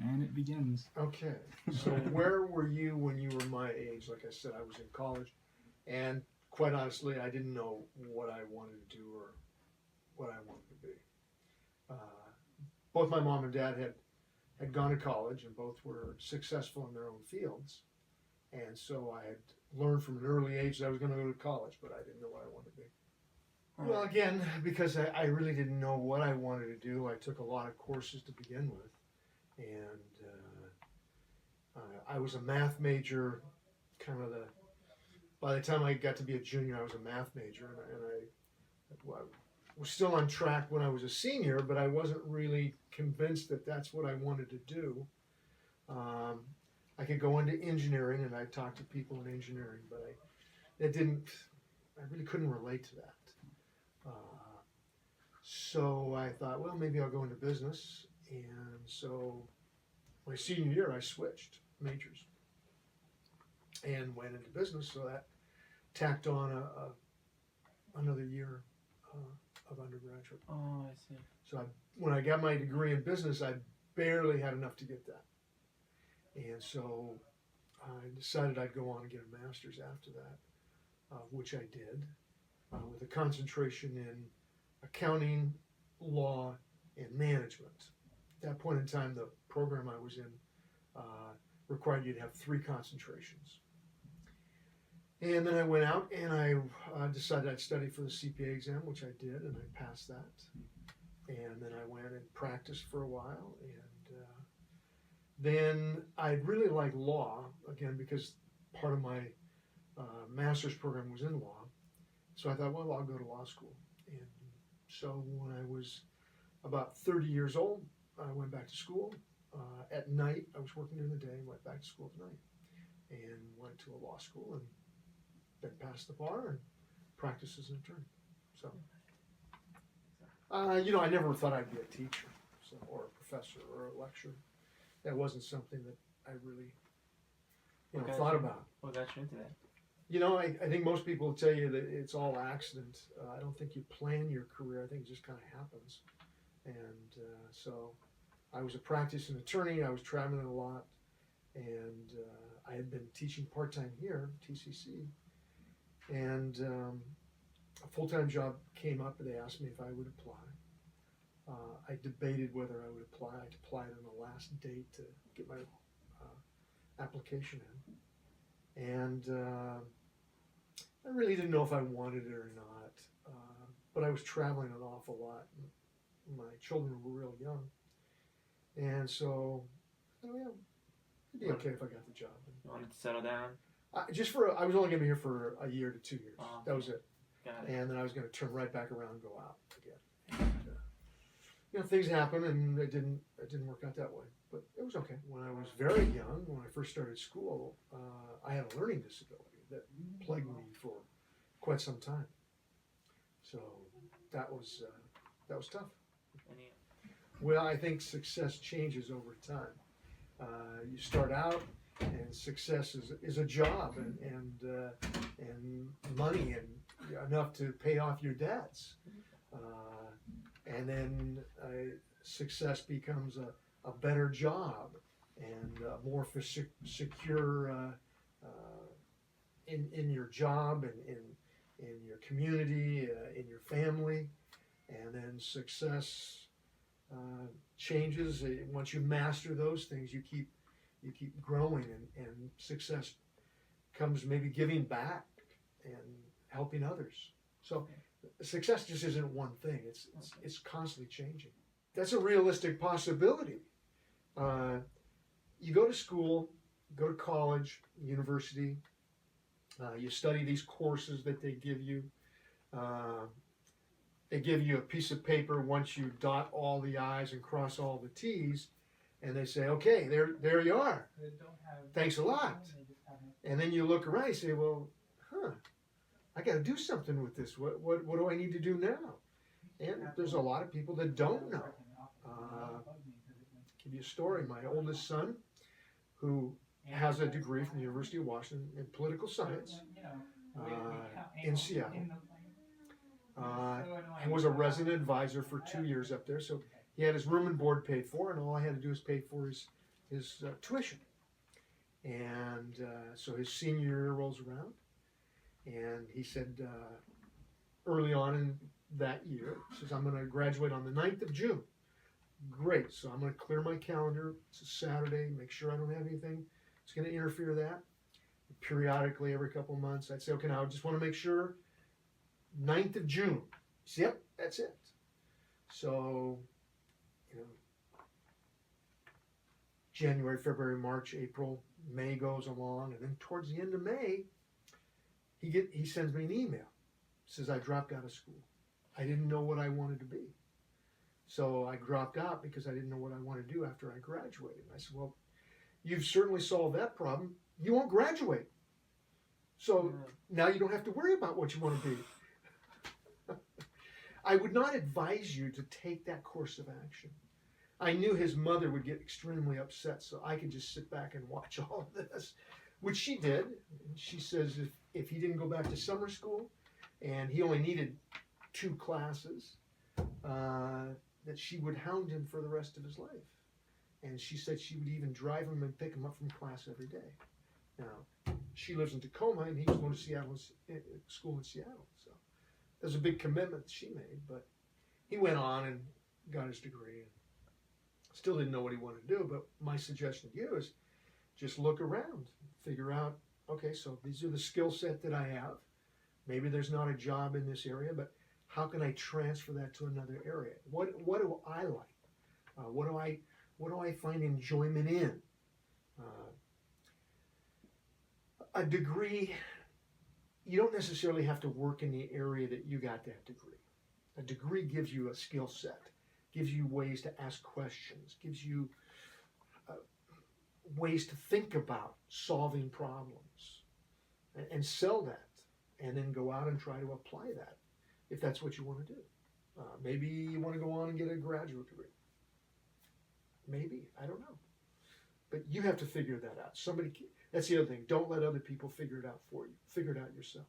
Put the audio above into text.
And it begins. Okay, so where were you when you were my age? Like I said, I was in college, and quite honestly, I didn't know what I wanted to do or what I wanted to be. Both my mom and dad had gone to college, and both were successful in their own fields. And so I had learned from an early age that I was going to go to college, but I didn't know what I wanted to be. Well, again, because I really didn't know what I wanted to do, I took a lot of courses to begin with. And I was a math major, by the time I got to be a junior, I was a math major, and I was still on track when I was a senior, but I wasn't really convinced that that's what I wanted to do. I could go into engineering, and I talked to people in engineering, but I really couldn't relate to that. So I thought, well, maybe I'll go into business, and so my senior year, I switched majors and went into business, so that tacked on another year of undergraduate. Oh, I see. So when I got my degree in business, I barely had enough to get that. And so I decided I'd go on and get a master's after that, which I did, with a concentration in accounting, law, and management. At that point in time, the program I was in required you to have 3 concentrations. And then I went out and I decided I'd study for the CPA exam, which I did, and I passed that. And then I went and practiced for a while, and then I really liked law, again, because part of my master's program was in law. So I thought, well, I'll go to law school. And so when I was about 30 years old, I went back to school. At night, I was working during the day and went back to school at night. And went to a law school and then passed the bar and practiced as an attorney. So, I never thought I'd be a teacher, or a professor or a lecturer. That wasn't something that I really, thought about. What got you into that? I think most people will tell you that it's all accident. I don't think you plan your career. I think it just kind of happens. And so I was a practicing attorney. I was traveling a lot. And I had been teaching part-time here, TCC. And a full-time job came up, and they asked me if I would apply. I debated whether I would apply. I applied on the last date to get my application in. And I really didn't know if I wanted it or not. But I was traveling an awful lot. My children were real young. And so, it'd be okay if I got the job. You wanted to settle down? I was only going to be here for a year to 2 years. Oh, that was it. Got it. And then I was going to turn right back around and go out again. And, things happen, and it didn't work out that way. But it was okay. When I was very young, when I first started school, I had a learning disability that plagued me for quite some time. So that was tough. Well, I think success changes over time. You start out, and success is a job and money and enough to pay off your debts. And then success becomes a better job and more secure in your job and in your community, in your family. And then success changes. Once you master those things, you keep growing, and success comes maybe giving back and helping others. So success just isn't one thing. It's constantly changing. That's a realistic possibility. You go to school, go to college, university. You study these courses that they give you. They give you a piece of paper once you dot all the I's and cross all the T's, and they say, okay, there you are. Thanks a lot. And then you look around and say, well, I got to do something with this. What do I need to do now? And there's a lot of people that don't know. Give you a story. My oldest son, who has a degree from the University of Washington in political science in Seattle, and was a resident advisor for 2 years up there. So he had his room and board paid for, and all I had to do was pay for his his tuition. And so his senior year rolls around, and he said early on in that year, he says, I'm going to graduate on the 9th of June. Great, so I'm going to clear my calendar. It's a Saturday, make sure I don't have anything that's going to interfere with that. Periodically, every couple of months, I'd say, okay, now I just want to make sure 9th of June. He said, yep, that's it. So, January, February, March, April, May goes along, and then towards the end of May, he sends me an email. Says I dropped out of school. I didn't know what I wanted to be. So I dropped out because I didn't know what I wanted to do after I graduated. I said, well, you've certainly solved that problem. You won't graduate. So now you don't have to worry about what you want to be. I would not advise you to take that course of action. I knew his mother would get extremely upset, so I could just sit back and watch all of this, which she did. She says if he didn't go back to summer school and he only needed 2 classes, that she would hound him for the rest of his life. And she said she would even drive him and pick him up from class every day. Now, she lives in Tacoma, and he was going to school in Seattle. So it was a big commitment she made, but he went on and got his degree. And still didn't know what he wanted to do, but my suggestion to you is just look around, figure out, okay, so these are the skill set that I have. Maybe there's not a job in this area, but how can I transfer that to another area? What do I like? What do I find enjoyment in? A degree, you don't necessarily have to work in the area that you got that degree. A degree gives you a skill set, gives you ways to ask questions, gives you ways to think about solving problems and sell that, and then go out and try to apply that if that's what you want to do. Maybe you want to go on and get a graduate degree. Maybe, I don't know. But you have to figure that out. That's the other thing. Don't let other people figure it out for you. Figure it out yourself.